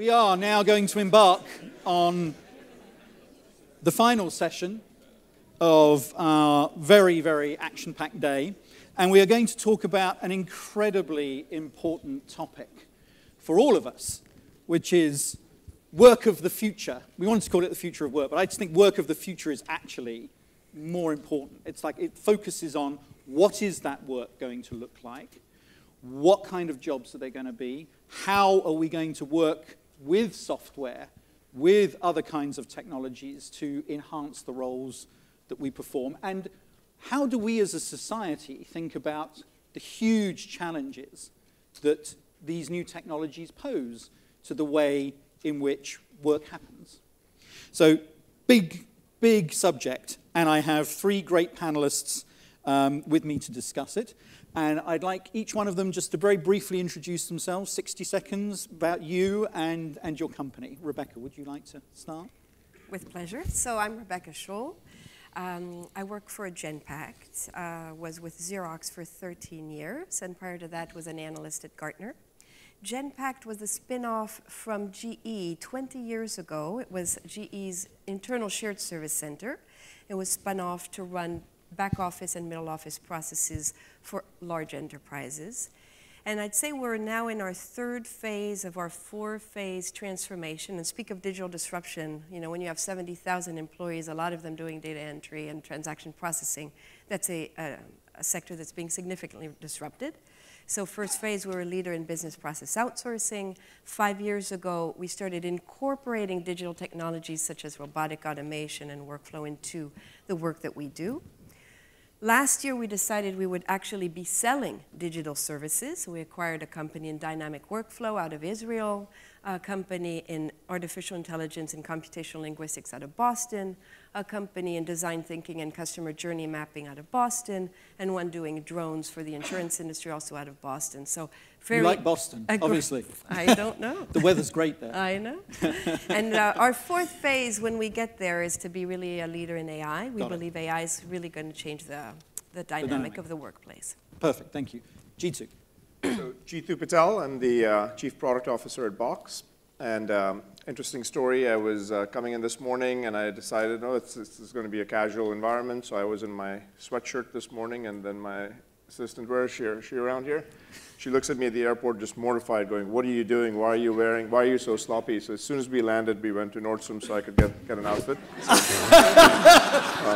We are now going to embark on the final session of our very, very action-packed day, and we are going to talk about an incredibly important topic for all of us, which is work of the future. We wanted to call it the future of work, but I just think work of the future is actually more important. It's like it focuses on what is that work going to look like, what kind of jobs are they going to be, how are we going to work with software, with other kinds of technologies to enhance the roles that we perform, and how do we as a society think about the huge challenges that these new technologies pose to the way in which work happens. So big, big subject, and I have three great panelists with me to discuss it. And I'd like each one of them just to very briefly introduce themselves, 60 seconds, about you and your company. Rebecca, would you like to start? With pleasure. So I'm Rebecca Scholl. I work for Genpact, was with Xerox for 13 years, and prior to that was an analyst at Gartner. Genpact was a spin-off from GE 20 years ago. It was GE's internal shared service center. It was spun off to run back office and middle office processes for large enterprises. And I'd say we're now in our third phase of our four-phase transformation. And speak of digital disruption, you know, when you have 70,000 employees, a lot of them doing data entry and transaction processing, that's a sector that's being significantly disrupted. So first phase, we were a leader in business process outsourcing. 5 years ago, we started incorporating digital technologies such as robotic automation and workflow into the work that we do. Last year, we decided we would actually be selling digital services. So we acquired a company in dynamic workflow out of Israel, a company in artificial intelligence and computational linguistics out of Boston, a company in design thinking and customer journey mapping out of Boston, and one doing drones for the insurance industry also out of Boston. So you like Boston, obviously. I don't know. The weather's great there. I know. And our fourth phase, when we get there, is to be really a leader in AI. We believe AI is really going to change the dynamic of the workplace. Perfect, thank you. Jeetu. So, Jeetu Patel, I'm the Chief Product Officer at Box. And interesting story, I was coming in this morning and I decided, oh, this is going to be a casual environment. So I was in my sweatshirt this morning, and then my assistant, where is she? Is she around here? She looks at me at the airport just mortified, going, what are you doing? Why are you so sloppy? So as soon as we landed, we went to Nordstrom so I could get an outfit. So,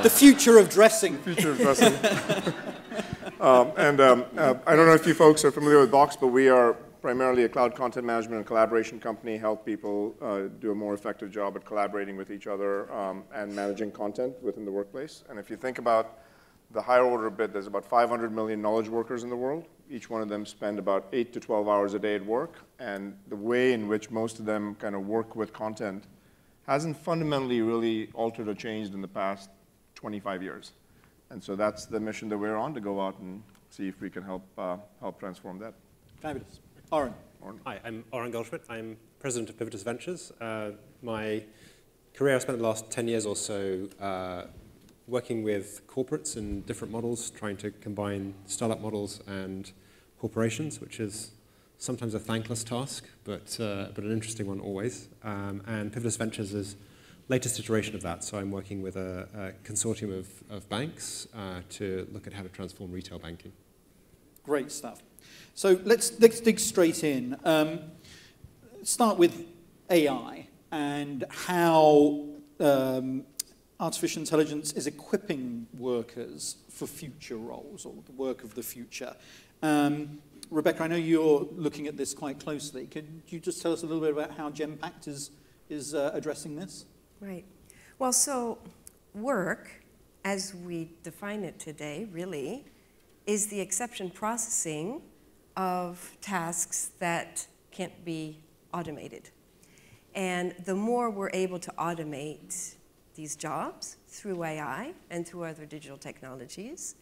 the future of dressing. Future of dressing. I don't know if you folks are familiar with Box, but we are primarily a cloud content management and collaboration company, help people do a more effective job at collaborating with each other and managing content within the workplace. And if you think about the higher order bit, there's about 500 million knowledge workers in the world. Each one of them spend about 8 to 12 hours a day at work. And the way in which most of them kind of work with content hasn't fundamentally really altered or changed in the past 25 years. And so that's the mission that we're on, to go out and see if we can help transform that. Fabulous. Oren. Hi, I'm Oren Goldschmidt. I'm president of Pivotus Ventures. My career, I spent the last 10 years or so working with corporates in different models, trying to combine startup models and corporations, which is sometimes a thankless task, but an interesting one always. And Pivotus Ventures is latest iteration of that. So I'm working with a consortium of banks to look at how to transform retail banking. Great stuff. So let's dig straight in. Start with AI and how artificial intelligence is equipping workers for future roles, or the work of the future. Rebecca, I know you're looking at this quite closely. Could you just tell us a little bit about how Genpact is addressing this? Right. Well, so work, as we define it today, really, is the exception processing of tasks that can't be automated. And the more we're able to automate these jobs through AI and through other digital technologies,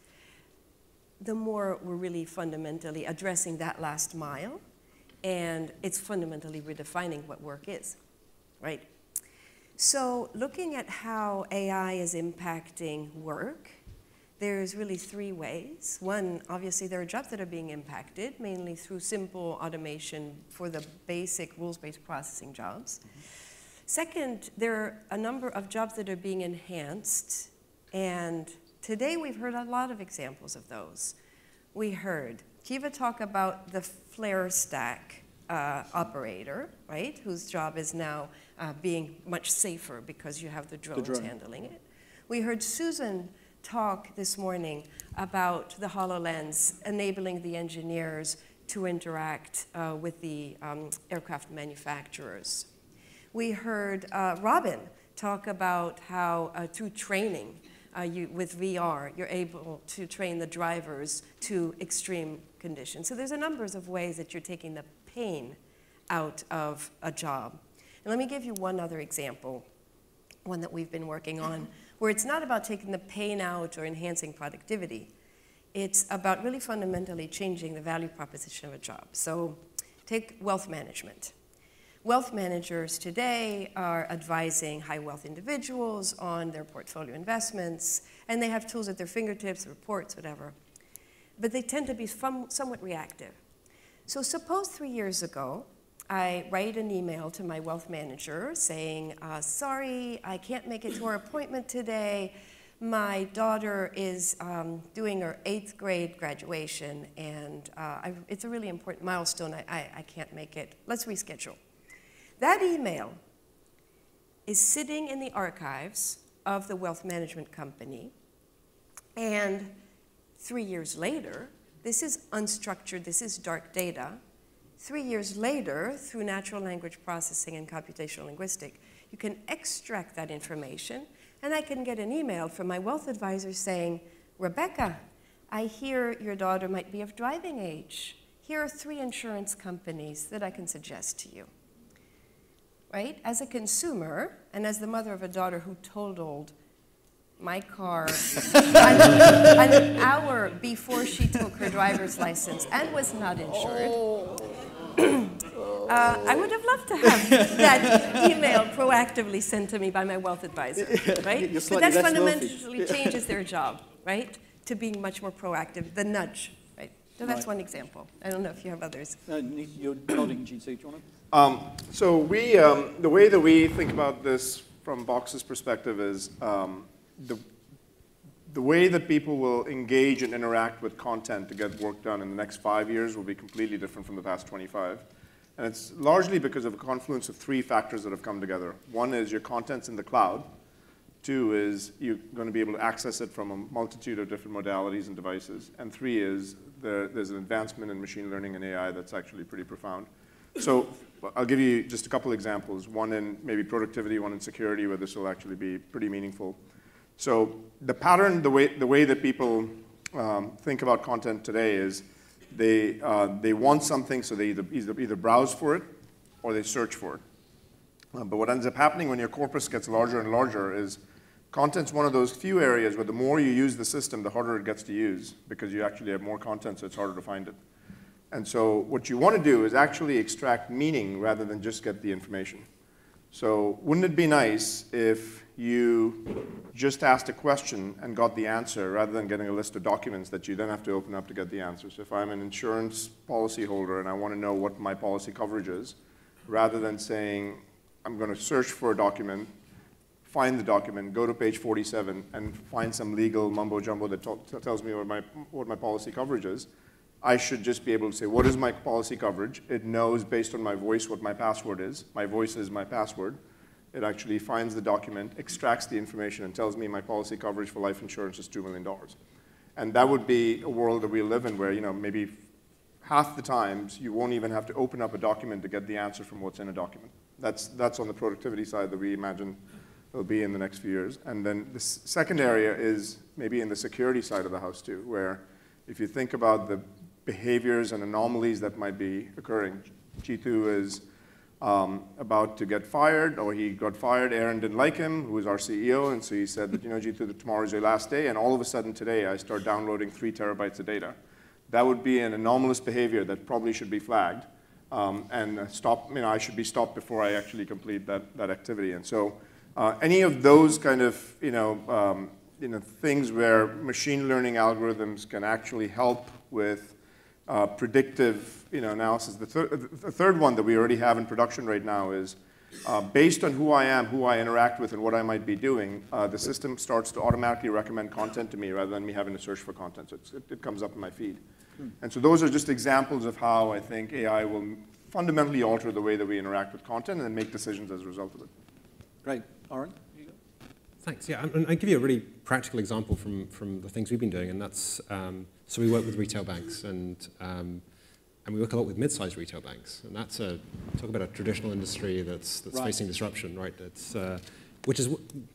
the more we're really fundamentally addressing that last mile, and it's fundamentally redefining what work is, right? So looking at how AI is impacting work, there's really three ways. One, obviously, there are jobs that are being impacted, mainly through simple automation for the basic rules-based processing jobs. Second, there are a number of jobs that are being enhanced, and today we've heard a lot of examples of those. We heard Kiva talk about the flare stack operator, right, whose job is now being much safer because you have the drones handling it. We heard Susan talk this morning about the HoloLens enabling the engineers to interact with the aircraft manufacturers. We heard Robin talk about how through training with VR, you're able to train the drivers to extreme conditions. So there's a number of ways that you're taking the pain out of a job. And let me give you one other example, one that we've been working on, where it's not about taking the pain out or enhancing productivity. It's about really fundamentally changing the value proposition of a job. So take wealth management. Wealth managers today are advising high wealth individuals on their portfolio investments, and they have tools at their fingertips, reports, whatever. But they tend to be somewhat reactive. So suppose 3 years ago, I write an email to my wealth manager saying, sorry, I can't make it to our appointment today. My daughter is doing her 8th grade graduation, and it's a really important milestone. I can't make it. Let's reschedule. That email is sitting in the archives of the wealth management company, and 3 years later, this is unstructured, this is dark data. 3 years later, through natural language processing and computational linguistics, you can extract that information, and I can get an email from my wealth advisor saying, Rebecca, I hear your daughter might be of driving age. Here are 3 insurance companies that I can suggest to you. Right? As a consumer, and as the mother of a daughter who totaled my car an hour before she took her driver's license and was not insured, I would have loved to have that email proactively sent to me by my wealth advisor, right? But that fundamentally changes their job, right? To being much more proactive, the nudge, right? So that's one example. I don't know if you have others. You're nodding, Jeetu. Do you want to? So we, the way that we think about this from Box's perspective is the way that people will engage and interact with content to get work done in the next 5 years will be completely different from the past 25. And it's largely because of a confluence of 3 factors that have come together. One is your content's in the cloud. 2 is you're going to be able to access it from a multitude of different modalities and devices. And 3 is there's an advancement in machine learning and AI that's actually pretty profound. So I'll give you just a couple examples, one in maybe productivity, one in security, where this will actually be pretty meaningful. So the pattern, the way that people think about content today is they want something, so they either browse for it or they search for it. But what ends up happening when your corpus gets larger and larger is content's one of those few areas where the more you use the system, the harder it gets to use, because you actually have more content, so it's harder to find it. And so what you want to do is actually extract meaning rather than just get the information. So wouldn't it be nice if you just asked a question and got the answer rather than getting a list of documents that you then have to open up to get the answer? So if I'm an insurance policy holder and I want to know what my policy coverage is, rather than saying I'm going to search for a document, find the document, go to page 47, and find some legal mumbo-jumbo that tells me what my policy coverage is, I should just be able to say, what is my policy coverage? It knows based on my voice what my password is. My voice is my password. It actually finds the document, extracts the information, and tells me my policy coverage for life insurance is $2 million. And that would be a world that we live in where, maybe half the times you won't even have to open up a document to get the answer from what's in a document. That's on the productivity side that we imagine will be in the next few years. And then the second area is maybe in the security side of the house too, where if you think about the behaviors and anomalies that might be occurring. Jeetu is about to get fired, or he got fired. Aaron didn't like him, who is our CEO, and so he said that, Jeetu, tomorrow is your last day, and all of a sudden today I start downloading 3 terabytes of data. That would be an anomalous behavior that probably should be flagged, and I should be stopped before I actually complete that activity. And so any of those kind of, things where machine learning algorithms can actually help with predictive analysis. The third one that we already have in production right now is based on who I am, who I interact with, and what I might be doing, the system starts to automatically recommend content to me rather than me having to search for content. So it comes up in my feed. And so those are just examples of how I think AI will fundamentally alter the way that we interact with content and make decisions as a result of it. Great. Oren? Thanks. Yeah, and I'll give you a really practical example from the things we've been doing, and that's, so we work with retail banks, and we work a lot with mid-sized retail banks, and that's talk about a traditional industry that's facing disruption, right? It's, which is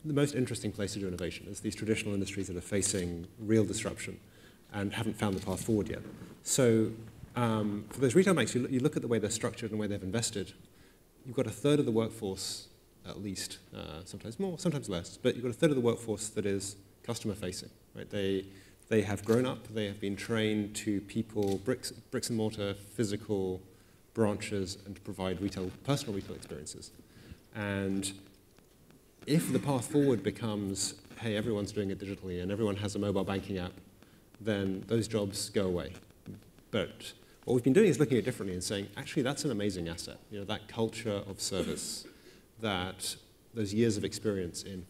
the most interesting place to do innovation, is these traditional industries that are facing real disruption and haven't found the path forward yet. So for those retail banks, you look at the way they're structured and the way they've invested. You've got a third of the workforce, at least, sometimes more, sometimes less, but you've got a third of the workforce that is customer-facing, right? They have grown up, they have been trained to people, bricks and mortar, physical branches, and to provide personal retail experiences. And if the path forward becomes, hey, everyone's doing it digitally and everyone has a mobile banking app, then those jobs go away. But what we've been doing is looking at it differently and saying, actually, that's an amazing asset. That culture of service, that those years of experience in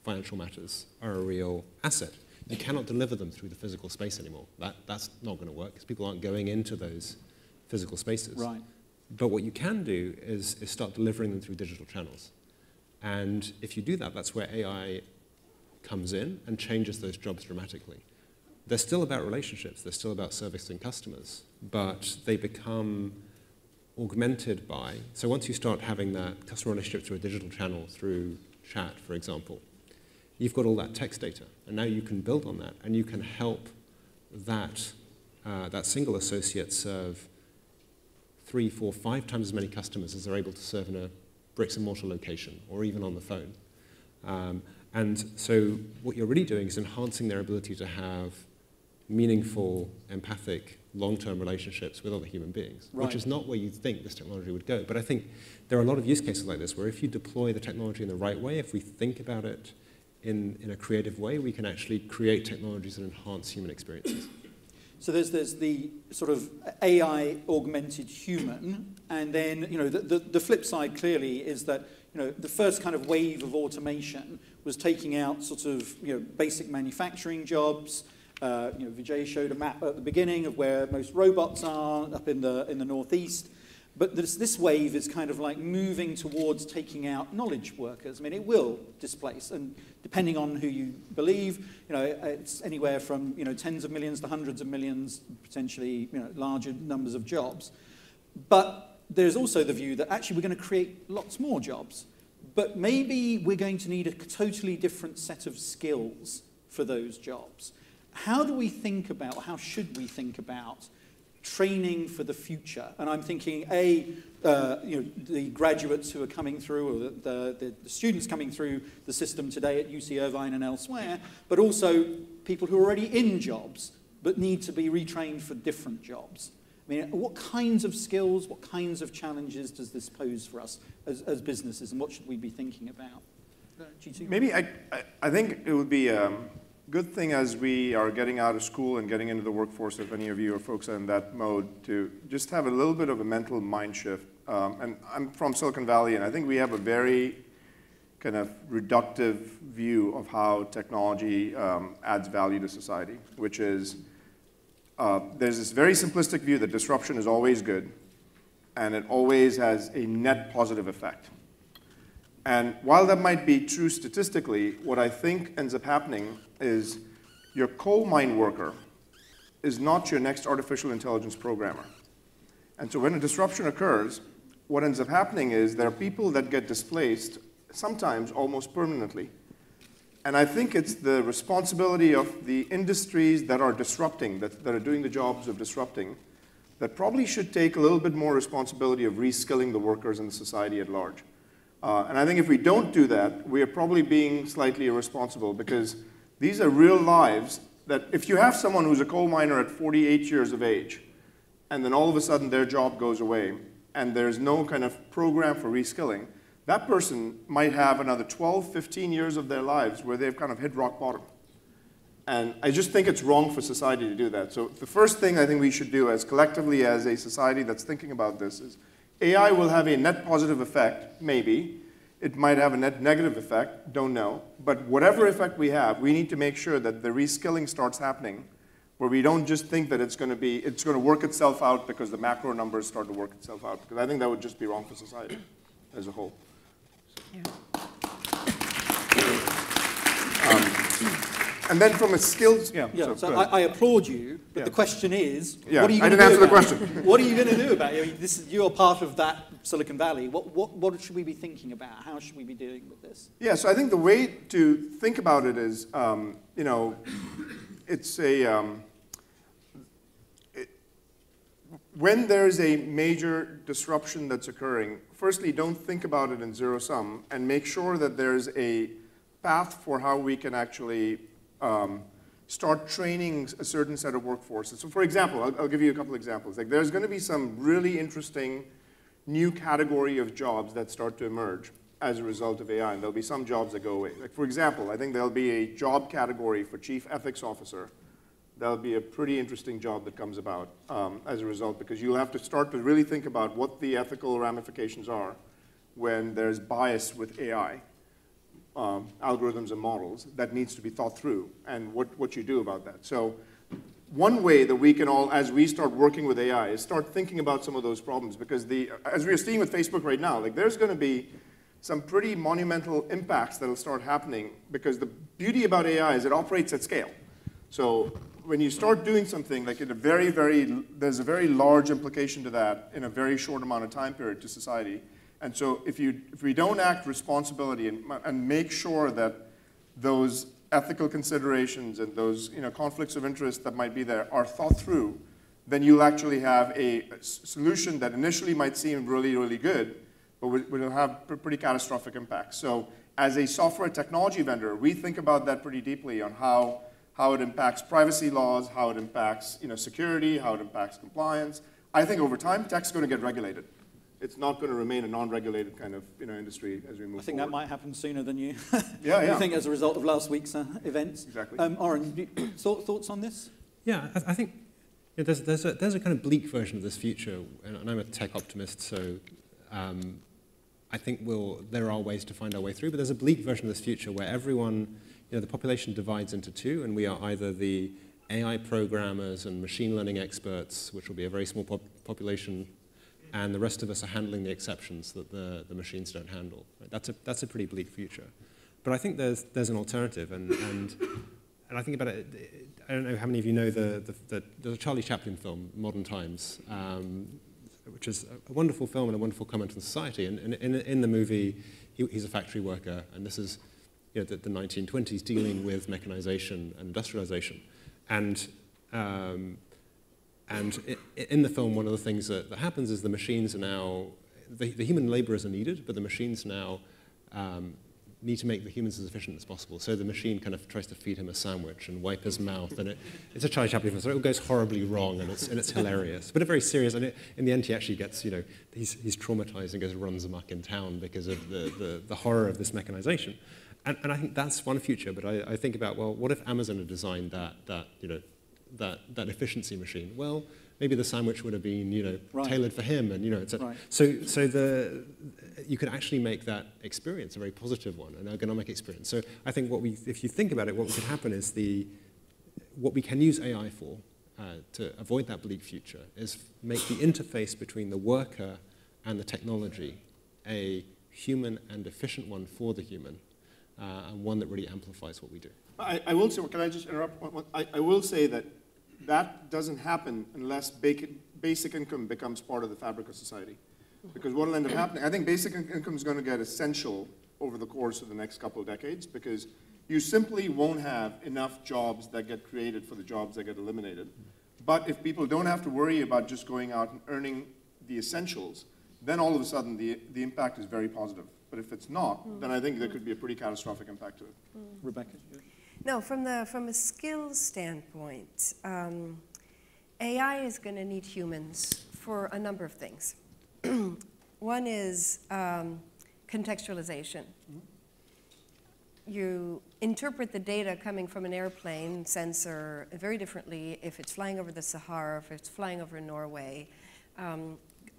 financial matters are a real asset. You cannot deliver them through the physical space anymore. That's not going to work because people aren't going into those physical spaces. Right. But what you can do is start delivering them through digital channels. And if you do that, that's where AI comes in and changes those jobs dramatically. They're still about relationships. They're still about servicing customers. But they become augmented by, so once you start having that customer relationship through a digital channel, through chat, for example, you've got all that text data. And now you can build on that, and you can help that single associate serve 3, 4, 5 times as many customers as they're able to serve in a bricks and mortar location, or even on the phone. And so what you're really doing is enhancing their ability to have meaningful, empathic, long-term relationships with other human beings, right. Which is not where you think this technology would go. But I think there are a lot of use cases like this where if you deploy the technology in the right way, if we think about it in a creative way, we can actually create technologies that enhance human experiences. So there's the sort of AI augmented human, and then the flip side clearly is that the first kind of wave of automation was taking out sort of basic manufacturing jobs. Vijay showed a map at the beginning of where most robots are up in the northeast. But this wave is kind of like moving towards taking out knowledge workers. I mean, it will displace, and depending on who you believe, it's anywhere from tens of millions to hundreds of millions, potentially larger numbers of jobs. But there's also the view that actually we're going to create lots more jobs, but maybe we're going to need a totally different set of skills for those jobs. How do we think about? How should we think about training for the future? And I'm thinking, the graduates who are coming through, or the students coming through the system today at UC Irvine and elsewhere, but also people who are already in jobs but need to be retrained for different jobs. I mean, what kinds of skills, what kinds of challenges does this pose for us as businesses, and what should we be thinking about? Jeetu? Maybe I think it would be good thing as we are getting out of school and getting into the workforce, if any of you or folks are in that mode, to just have a little bit of a mental mind shift. And I'm from Silicon Valley, and I think we have a very kind of reductive view of how technology adds value to society, which is there's this very simplistic view that disruption is always good, and it always has a net positive effect. And while that might be true statistically, what I think ends up happening is your coal mine worker is not your next artificial intelligence programmer. And so when a disruption occurs, what ends up happening is there are people that get displaced, sometimes almost permanently. And I think it's the responsibility of the industries that are disrupting, that are doing the jobs of disrupting, that probably should take a little bit more responsibility of reskilling the workers in the society at large. And I think if we don't do that, we are probably being slightly irresponsible, because these are real lives that if you have someone who's a coal miner at 48 years of age, and then all of a sudden their job goes away, and there's no kind of program for reskilling, that person might have another 12, 15 years of their lives where they've kind of hit rock bottom. And I just think it's wrong for society to do that. So the first thing I think we should do as collectively as a society that's thinking about this is AI will have a net positive effect, maybe. It might have a net negative effect, don't know. But whatever effect we have, we need to make sure that the reskilling starts happening where we don't just think that it's going to work itself out because the macro numbers start to work itself out. Because I think that would just be wrong for society as a whole. Yeah. And then from a skills, So I applaud you, but the question is, yeah, what are you I going didn't to do answer the about question. it? What are you going to do about it? I mean, you're part of that Silicon Valley. What should we be thinking about? How should we be dealing with this? Yeah, so I think the way to think about it is, you know, it's a, when there's a major disruption that's occurring, firstly, don't think about it in zero sum and make sure that there's a path for how we can actually start training a certain set of workforces. So for example, I'll give you a couple examples. Like there's going to be some really interesting new category of jobs that start to emerge as a result of AI, and there'll be some jobs that go away. Like for example, I think there'll be a job category for chief ethics officer. That'll be a pretty interesting job that comes about as a result, because you'll have to start to really think about what the ethical ramifications are when there's bias with AI. Algorithms and models that needs to be thought through, and what you do about that. So one way that we can all, as we start working with AI, is start thinking about some of those problems, because as we're seeing with Facebook right now, like there's going to be some pretty monumental impacts that will start happening, because the beauty about AI is it operates at scale. So when you start doing something, like in there's a very large implication to that in a very short amount of time period to society. And so if we don't act responsibility and make sure that those ethical considerations and those conflicts of interest that might be there are thought through, then you'll actually have a solution that initially might seem really, really good, but will have pretty catastrophic impacts. So as a software technology vendor, we think about that pretty deeply on how it impacts privacy laws, how it impacts security, how it impacts compliance. I think over time, tech's going to get regulated. It's not going to remain a non-regulated kind of industry as we move forward. I think that might happen sooner than you you think as a result of last week's events. Exactly. Oren, thoughts on this? Yeah, I think there's a kind of bleak version of this future, and I'm a tech optimist, so I think there are ways to find our way through, but there's a bleak version of this future where everyone, the population divides into two, and we are either the AI programmers and machine learning experts, which will be a very small population, and the rest of us are handling the exceptions that the machines don't handle. Right? That's a pretty bleak future. But I think there's an alternative, and I think about it. I don't know how many of you know the Charlie Chaplin film, Modern Times, which is a wonderful film and a wonderful comment on society. And in the movie, he's a factory worker, and this is the 1920s dealing with mechanization and industrialization, and in the film, one of the things that happens is the machines are now, the human laborers are needed, but the machines now need to make the humans as efficient as possible. So the machine kind of tries to feed him a sandwich and wipe his mouth, and it's a Charlie Chaplin film, so it goes horribly wrong, and it's hilarious. But it's very serious, and in the end he actually gets, he's traumatized and goes and runs amok in town because of the horror of this mechanization. And I think that's one future, but I think about, well, what if Amazon had designed that efficiency machine? Well, maybe the sandwich would have been, tailored for him, and etc. Right. So you could actually make that experience a very positive one, an ergonomic experience. So I think if you think about it, what could happen is what we can use AI for to avoid that bleak future is make the interface between the worker and the technology a human and efficient one for the human, and one that really amplifies what we do. I will say, can I just interrupt? I will say that doesn't happen unless basic income becomes part of the fabric of society. Because what will end up happening, I think basic income is going to get essential over the course of the next couple of decades, because you simply won't have enough jobs that get created for the jobs that get eliminated. But if people don't have to worry about just going out and earning the essentials, then all of a sudden the impact is very positive. But if it's not, then I think there could be a pretty catastrophic impact to it. Rebecca? No, from a skills standpoint, AI is going to need humans for a number of things. One is contextualization. you interpret the data coming from an airplane sensor very differently if it's flying over the Sahara, if it's flying over Norway.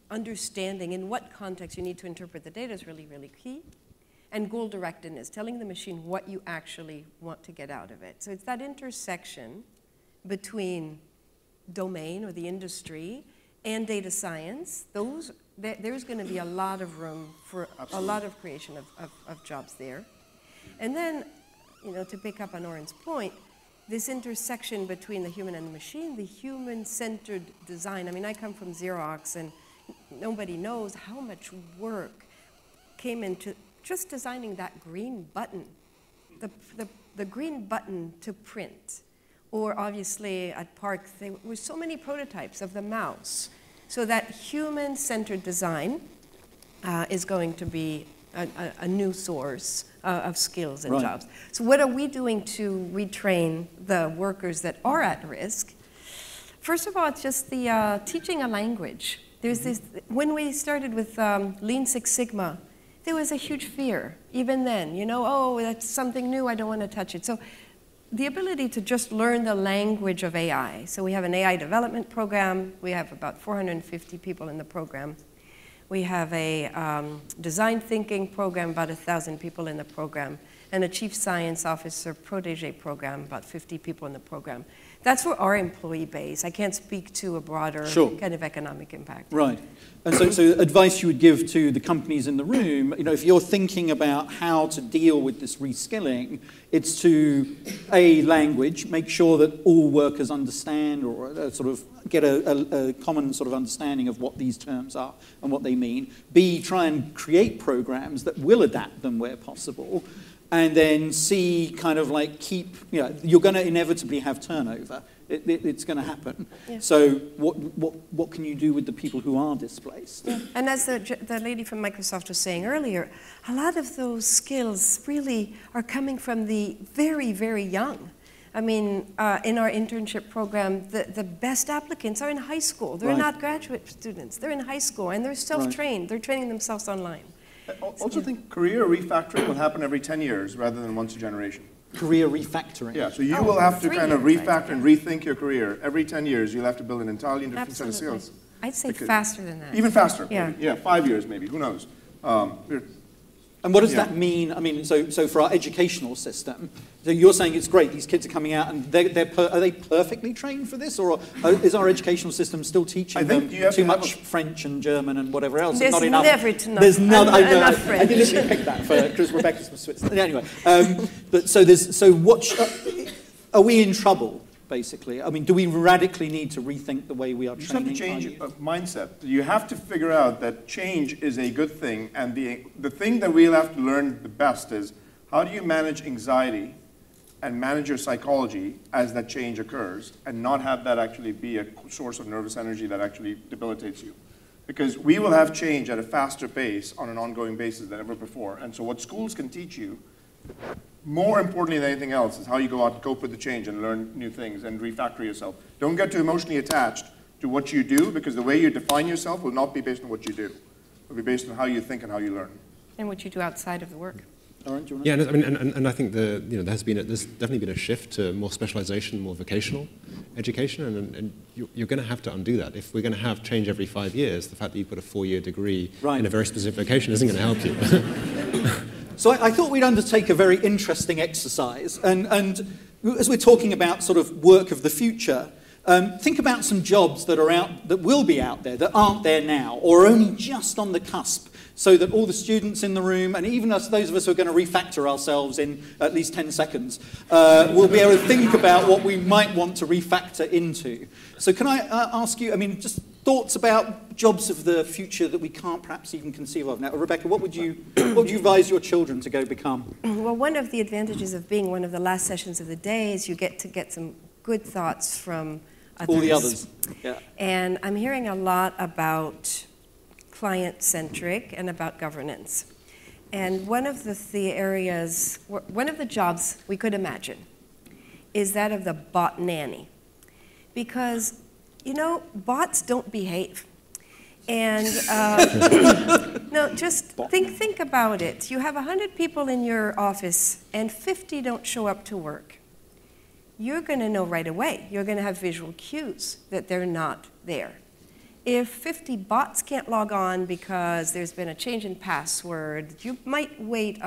Understanding in what context you need to interpret the data is really, really key. And goal-directedness, telling the machine what you actually want to get out of it. So it's that intersection between domain or the industry and data science. There's going to be a lot of room for a lot of creation of jobs there. And then, to pick up on Oren's point, this intersection between the human and the machine, the human-centered design. I mean, I come from Xerox, and nobody knows how much work came into just designing that green button, the green button to print. Or obviously at Park, there were so many prototypes of the mouse. So that human-centered design is going to be a new source of skills and jobs. So what are we doing to retrain the workers that are at risk? First of all, it's just the teaching a language. There's this, when we started with Lean Six Sigma, there was a huge fear, even then, oh, that's something new, I don't want to touch it. So the ability to just learn the language of AI. So we have an AI development program. We have about 450 people in the program. We have a design thinking program, about 1,000 people in the program, and a chief science officer protege program, about 50 people in the program. That's for our employee base. I can't speak to a broader kind of economic impact. Right. And so advice you would give to the companies in the room, if you're thinking about how to deal with this reskilling, it's to, A, language, make sure that all workers understand or sort of get a common sort of understanding of what these terms are and what they mean. B, try and create programs that will adapt them where possible. And then C, kind of like keep, you're going to inevitably have turnover. It's going to happen. Yeah. So what can you do with the people who are displaced? Yeah. And as the lady from Microsoft was saying earlier, a lot of those skills really are coming from the very, very young. I mean, in our internship program, the best applicants are in high school. They're not graduate students. They're in high school, and they're self-trained. They're training themselves online. I also think career refactoring will happen every 10 years rather than once a generation. Career refactoring? Yeah, so you will have to kind of refactor and rethink your career. Every 10 years, you'll have to build an entirely different set of skills. I'd say faster than that. Even faster? Yeah. Yeah, 5 years maybe, who knows? And what does that mean? I mean, so for our educational system, so you're saying it's great, these kids are coming out, and are they perfectly trained for this, or is our educational system still teaching them too much French and German and whatever else? There's not enough. There's enough French. I didn't pick that because Rebecca's from Switzerland. Anyway, are we in trouble? Basically, I mean, do we radically need to rethink the way we are training? You just have to change mindset. You have to figure out that change is a good thing, and the thing that we'll have to learn the best is how do you manage anxiety and manage your psychology as that change occurs, and not have that actually be a source of nervous energy that actually debilitates you. Because we will have change at a faster pace on an ongoing basis than ever before. And so what schools can teach you, more importantly than anything else, is how you go out and cope with the change and learn new things and refactor yourself. Don't get too emotionally attached to what you do, because the way you define yourself will not be based on what you do. It will be based on how you think and how you learn. And what you do outside of the work. Oren, do you want to? Yeah, and I think there's definitely been a shift to more specialization, more vocational education, and you're going to have to undo that. If we're going to have change every 5 years, the fact that you've got a 4-year degree in a very specific vocation isn't going to help you. So I thought we'd undertake a very interesting exercise, and as we're talking about sort of work of the future, think about some jobs that will be out there that aren't there now, or are only just on the cusp, so that all the students in the room, and even those of us who are going to refactor ourselves in at least 10 seconds, will be able to think about what we might want to refactor into. So can I ask you, I mean, just thoughts about jobs of the future that we can't perhaps even conceive of now. Rebecca, what would you advise your children to go become? Well, one of the advantages of being one of the last sessions of the day is you get to get some good thoughts from others. All the others, yeah. And I'm hearing a lot about client-centric and about governance. And one of the jobs we could imagine is that of the bot nanny. Because, bots don't behave. And No, just think about it. You have 100 people in your office and 50 don't show up to work. You're going to know right away. You're going to have visual cues that they're not there. If 50 bots can't log on because there's been a change in password, you might wait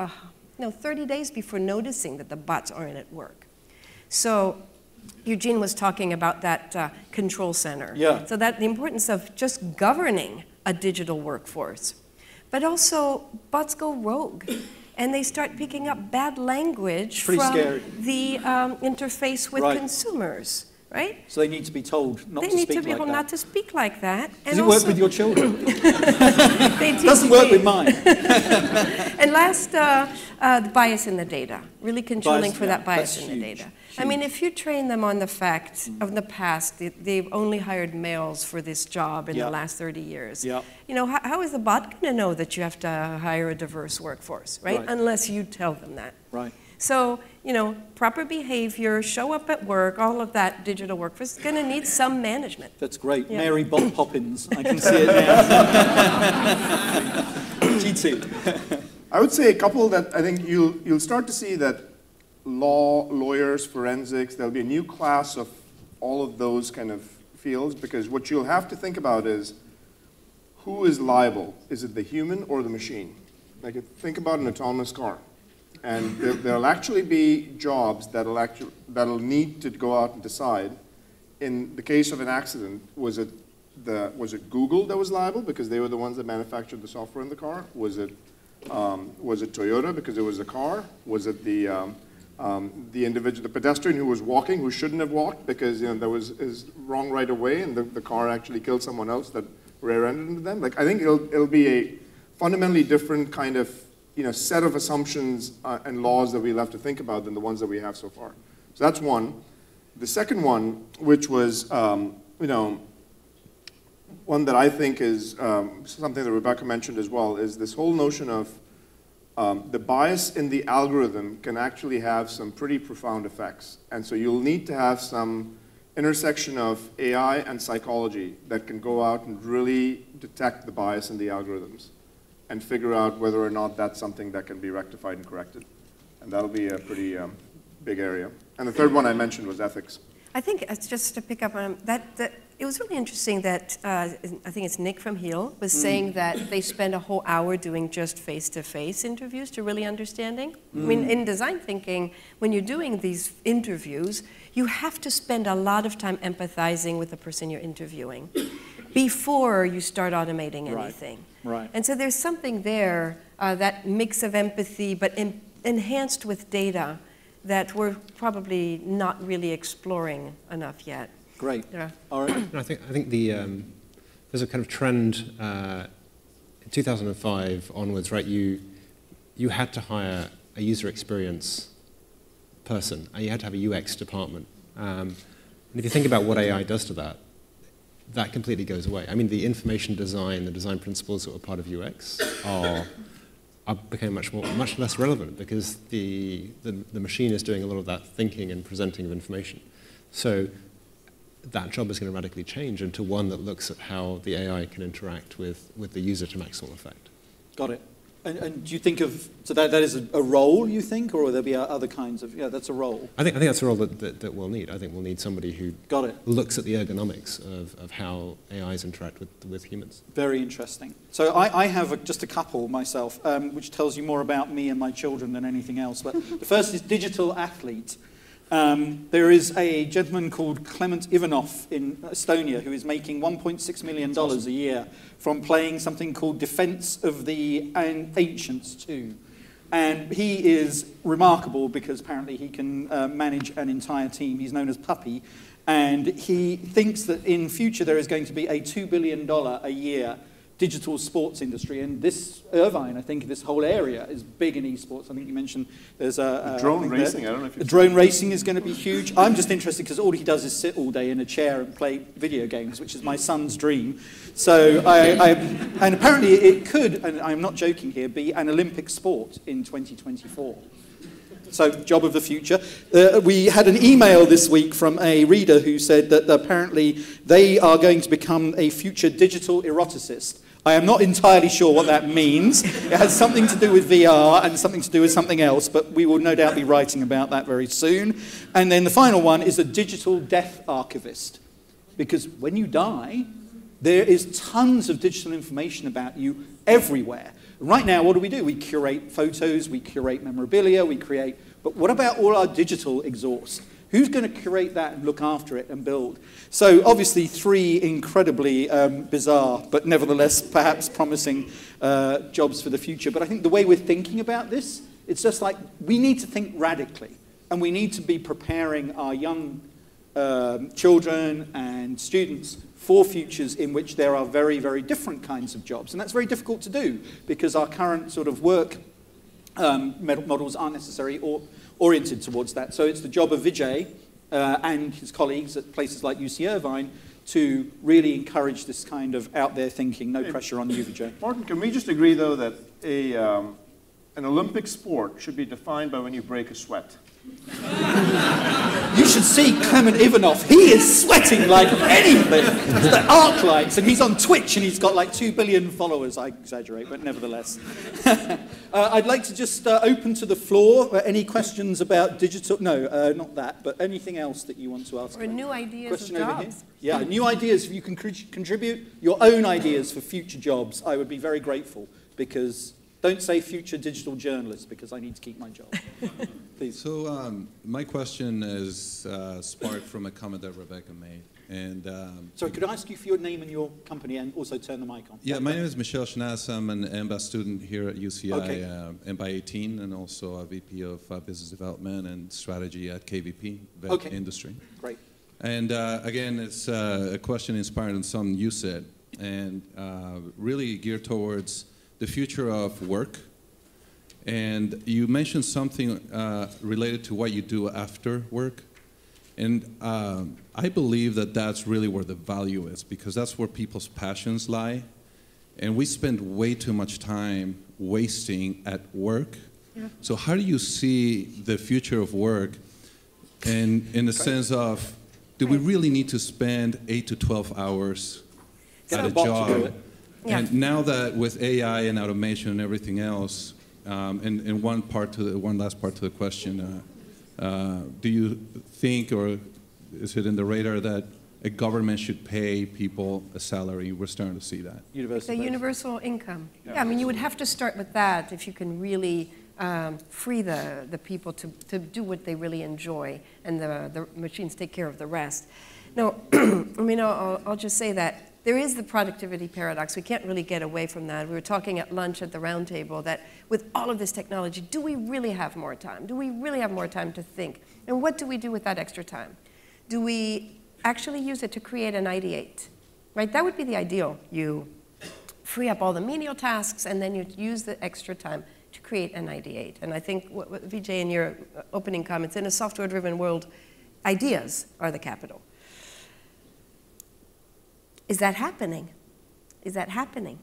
30 days before noticing that the bots aren't at work. So Eugene was talking about that control center. Yeah. So that the importance of just governing a digital workforce. But also, bots go rogue, and they start picking up bad language from the interface with consumers, right? So they need to be told not to speak like that. They need to be able not to speak like that. Does it work with your children? It doesn't work with mine. And last, the bias in the data, really controlling for that bias in the data. I mean, if you train them on the fact of the past, they've only hired males for this job in the last 30 years. You know, how is the bot going to know that you have to hire a diverse workforce, right? Unless you tell them that. Right. So, you know, proper behavior, show up at work, all of that digital workforce is going to need some management. That's great. Yeah. Mary Poppins. I can see it now. Jeetu. I would say a couple that I think you'll start to see that lawyers, forensics, there'll be a new class of all of those kind of fields, because what you'll have to think about is who is liable? Is it the human or the machine? Like, think about an autonomous car. And there'll actually be jobs that'll need to go out and decide. In the case of an accident, was it Google that was liable because they were the ones that manufactured the software in the car? Was it Toyota because it was a car? Was it the individual, the pedestrian who was walking, who shouldn't have walked because there was his wrong right of way, and the car actually killed someone else that rear-ended into them? Like, I think it'll be a fundamentally different kind of set of assumptions and laws that we'll have to think about than the ones that we have so far. So that's one. The second one, which was one that I think is something that Rebecca mentioned as well, is this whole notion of the bias in the algorithm can actually have some pretty profound effects. And so you'll need to have some intersection of AI and psychology that can go out and really detect the bias in the algorithms and figure out whether or not that's something that can be rectified and corrected. And that'll be a pretty big area. And the third one I mentioned was ethics. I think just to pick up on that it was really interesting that I think it's Nick from Heal was saying that they spend a whole hour doing just face-to-face interviews to really understanding. I mean, in design thinking, when you're doing these interviews, you have to spend a lot of time empathizing with the person you're interviewing before you start automating anything. Right. And so there's something there, that mix of empathy, but enhanced with data, that we're probably not really exploring enough yet. Great. Yeah. Oren? I think there's a kind of trend in 2005 onwards, right? You had to hire a user experience person, and you had to have a UX department. And if you think about what AI does to that, that completely goes away. I mean, the information design, the design principles that were part of UX are becoming much less relevant because the machine is doing a lot of that thinking and presenting of information. So that job is going to radically change into one that looks at how the AI can interact with the user to maximal effect. Got it. And do you think of, so that is a role, you think, or will there be other kinds of, that's a role? I think that's a role that we'll need. I think we'll need somebody who looks at the ergonomics of how AIs interact with humans. Very interesting. So I have just a couple myself, which tells you more about me and my children than anything else. But the first is digital athlete. There is a gentleman called Clement Ivanov in Estonia who is making $1.6 million a year from playing something called Defense of the Ancients 2. And he is remarkable because apparently he can manage an entire team. He's known as Puppy. And he thinks that in future there is going to be a $2 billion a year digital sports industry, and this Irvine, I think this whole area is big in esports. I think you mentioned there's a drone racing. I don't know if drone racing is going to be huge. I'm just interested because all he does is sit all day in a chair and play video games, which is my son's dream. So and apparently it could, and I'm not joking here, be an Olympic sport in 2024. So, job of the future. We had an email this week from a reader who said that apparently they are going to become a future digital eroticist I am not entirely sure what that means. It has something to do with VR and something to do with something else, but we will no doubt be writing about that very soon. And then the final one is a digital death archivist. Because when you die, there is tons of digital information about you everywhere. Right now, what do? We curate photos, we curate memorabilia, but what about all our digital exhaust? Who's going to curate that and look after it and build? So obviously 3 incredibly bizarre, but nevertheless perhaps promising jobs for the future. But I think the way we're thinking about this, it's just like we need to think radically. And we need to be preparing our young children and students for futures in which there are very, very different kinds of jobs. And that's very difficult to do because our current sort of work models aren't necessarily oriented towards that. So it's the job of Vijay and his colleagues at places like UC Irvine to really encourage this kind of out there thinking. No pressure on you, Vijay. Martin, can we just agree, though, that an Olympic sport should be defined by when you break a sweat? You should see Clement Ivanov. He is sweating like anything. It's the arc lights, and he's on Twitch, and he's got like 2 billion followers. I exaggerate, but nevertheless. I'd like to just open to the floor. Any questions about digital? No, not that, but anything else that you want to ask? Or new ideas Question of over jobs. Here? Yeah, new ideas. If you can contribute your own ideas for future jobs, I would be very grateful, because don't say future digital journalist, because I need to keep my job. Please. So my question is sparked from a comment that Rebecca made. And sorry, could I ask you for your name and your company, and also turn the mic on? Yeah, my name is Michel Schnaz. I'm an MBA student here at UCI, Okay. MBA 18, and also a VP of Business Development and Strategy at KVP, Vet Okay. Industry. Great. And again, it's a question inspired on something you said, and really geared towards the future of work. And you mentioned something related to what you do after work. And I believe that that's really where the value is, because that's where people's passions lie. And we spend way too much time wasting at work. Yeah. So how do you see the future of work in the sense of, do we really need to spend 8 to 12 hours at a job? Yeah. And now that with AI and automation and everything else, and one last part to the question, do you think, or is it in the radar, that a government should pay people a salary? We're starting to see that. The universal income. Yeah, I mean, you would have to start with that if you can really free the people to do what they really enjoy, and the machines take care of the rest. No, I mean, I'll just say that there is the productivity paradox. We can't really get away from that. We were talking at lunch at the round table that with all of this technology, do we really have more time? Do we really have more time to think? And what do we do with that extra time? Do we actually use it to create and ideate? Right? That would be the ideal. You free up all the menial tasks, and then you use the extra time to create and ideate. And I think, what Vijay, in your opening comments, in a software-driven world, ideas are the capital. Is that happening? Is that happening?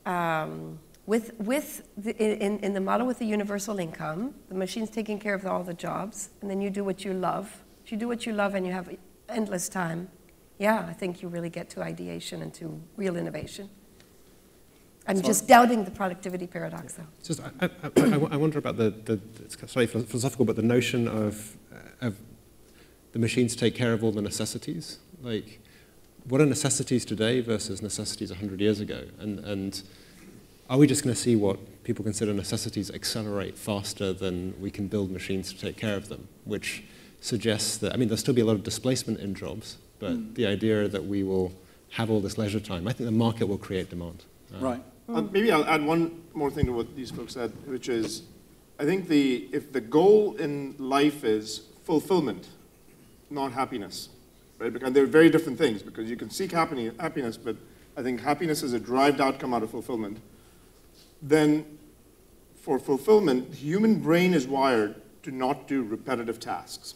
In the model with the universal income, the machine's taking care of all the jobs, and then you do what you love. If you do what you love and you have endless time, yeah, I think you really get to ideation and to real innovation. I'm just doubting the productivity paradox, though. It's just, I wonder about it's slightly philosophical, but the notion of the machines take care of all the necessities. Like, what are necessities today versus necessities 100 years ago? And are we just going to see what people consider necessities accelerate faster than we can build machines to take care of them? Which suggests that, I mean, there'll still be a lot of displacement in jobs, but the idea that we will have all this leisure time, I think the market will create demand. Right. Maybe I'll add one more thing to what these folks said, which is, I think if the goal in life is fulfillment, not happiness, right? Because they're very different things, because you can seek happiness, but I think happiness is a derived outcome out of fulfillment. Then for fulfillment, the human brain is wired to not do repetitive tasks.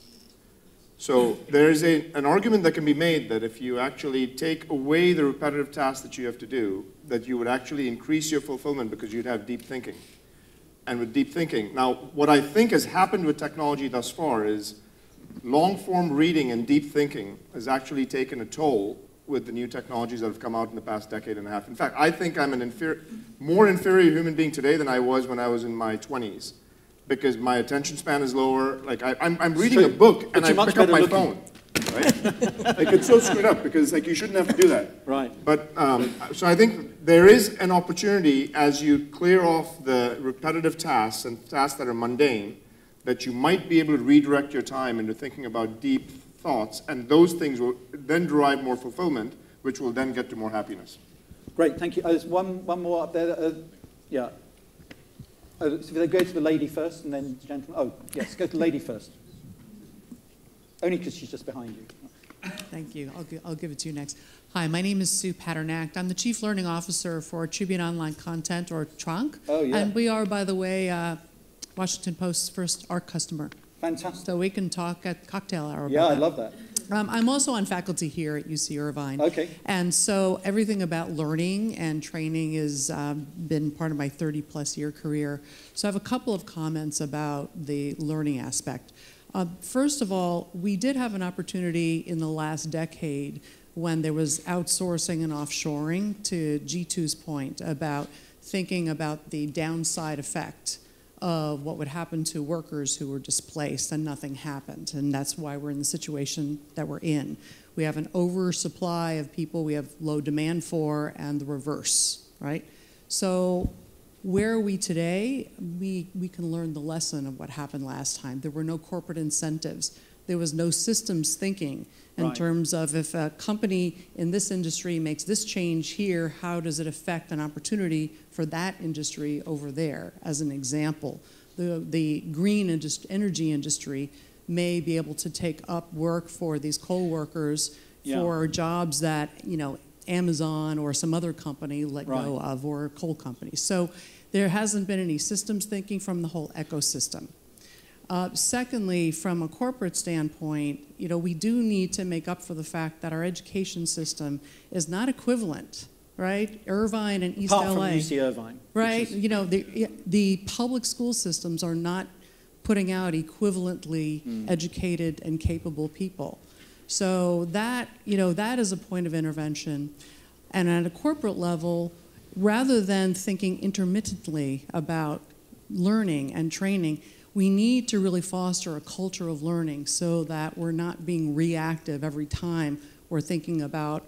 So there is an argument that can be made that if you actually take away the repetitive tasks that you have to do, that you would actually increase your fulfillment because you'd have deep thinking. And with deep thinking, now what I think has happened with technology thus far is long-form reading and deep thinking has actually taken a toll with the new technologies that have come out in the past decade and a half. In fact, I think I'm an more inferior human being today than I was when I was in my 20s, because my attention span is lower. Like I'm reading a book and I pick up my phone. Right? Like it's so screwed up because like you shouldn't have to do that. Right. But so I think there is an opportunity as you clear off the repetitive tasks and tasks that are mundane, that you might be able to redirect your time into thinking about deep thoughts, and those things will then derive more fulfillment, which will then get to more happiness. Great, thank you. There's one more up there. Yeah. So they go to the lady first, and then the gentleman. Oh, yes, go to the lady first. Only because she's just behind you. Thank you. I'll give it to you next. Hi, my name is Sue Paternack. I'm the Chief Learning Officer for Tribune Online Content, or TRONC. Oh, yeah. And we are, by the way, Washington Post's first ARC customer. Fantastic. So we can talk at cocktail hour. Yeah, I love that. I'm also on faculty here at UC Irvine. Okay. And so everything about learning and training has been part of my 30-plus year career. So I have a couple of comments about the learning aspect. First of all, we did have an opportunity in the last decade when there was outsourcing and offshoring, to Jeetu's point about thinking about the downside effect of what would happen to workers who were displaced and nothing happened. And that's why we're in the situation that we're in. We have an oversupply of people we have low demand for, and the reverse, right? So where are we today? We can learn the lesson of what happened last time. There were no corporate incentives. There was no systems thinking in terms of if a company in this industry makes this change here, how does it affect an opportunity for that industry over there, as an example. The green energy industry may be able to take up work for these coal workers for jobs that, you know, Amazon or some other company let go of, or a coal company. So there hasn't been any systems thinking from the whole ecosystem. Secondly, from a corporate standpoint, you know, we do need to make up for the fact that our education system is not equivalent, right? Irvine and East LA. Apart from UC Irvine. Right, you know, the public school systems are not putting out equivalently educated and capable people. So that, you know, that is a point of intervention. And at a corporate level, rather than thinking intermittently about learning and training, we need to really foster a culture of learning so that we're not being reactive every time we're thinking about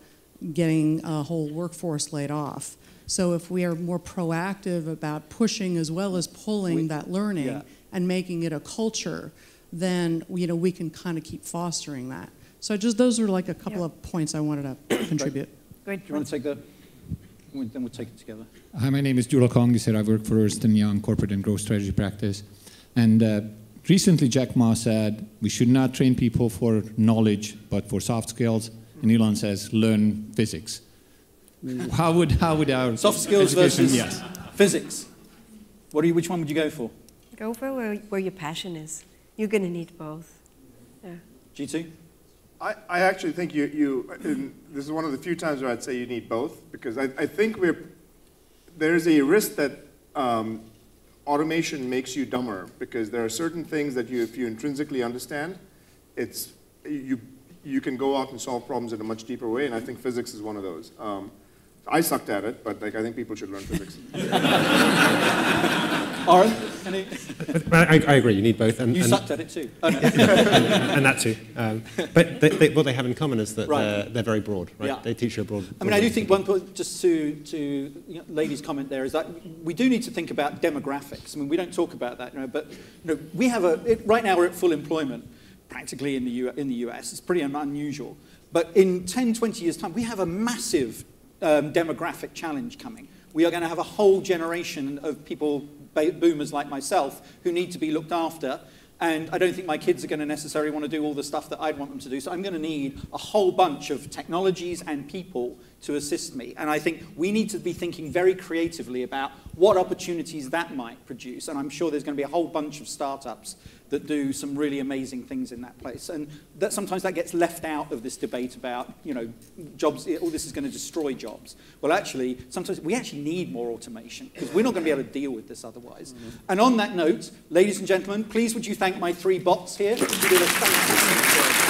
getting a whole workforce laid off. So if we are more proactive about pushing as well as pulling that learning and making it a culture, then, you know, we can kind of keep fostering that. So just those are like a couple of points I wanted to contribute. Great. Do you want to take the... Then we'll take it together. Hi, my name is Jula Kong. I work for Ernst & Young Corporate and Growth Strategy Practice. And recently Jack Ma said we should not train people for knowledge, but for soft skills. And Elon says learn physics. How would our soft skills versus physics? Which one would you go for? Go for where your passion is. You're going to need both. Yeah. Jeetu? I actually think this is one of the few times where I'd say you need both, because I think there's a risk that automation makes you dumber, because there are certain things that if you intrinsically understand, you can go out and solve problems in a much deeper way, and I think physics is one of those. I sucked at it, but like I think people should learn physics. Oren? I agree, you need both. You sucked at it too. And that too. But what they have in common is that they're very broad, right? Yeah. They teach you a broad... I mean, I do think one point, just to Lady's comment there, is that we do need to think about demographics. I mean, we don't talk about that, but we have right now we're at full employment, practically in the US. It's pretty unusual. But in 10, 20 years' time, we have a massive demographic challenge coming. We are going to have a whole generation of people, boomers like myself, who need to be looked after. And I don't think my kids are going to necessarily want to do all the stuff that I'd want them to do. So I'm going to need a whole bunch of technologies and people to assist me. And I think we need to be thinking very creatively about what opportunities that might produce. And I'm sure there's going to be a whole bunch of startups that do some really amazing things in that place. And that sometimes that gets left out of this debate about, jobs, all this is going to destroy jobs. Well, actually, sometimes we actually need more automation because we're not going to be able to deal with this otherwise. And on that note, ladies and gentlemen, please would you thank my 3 bots here who did a fantastic job.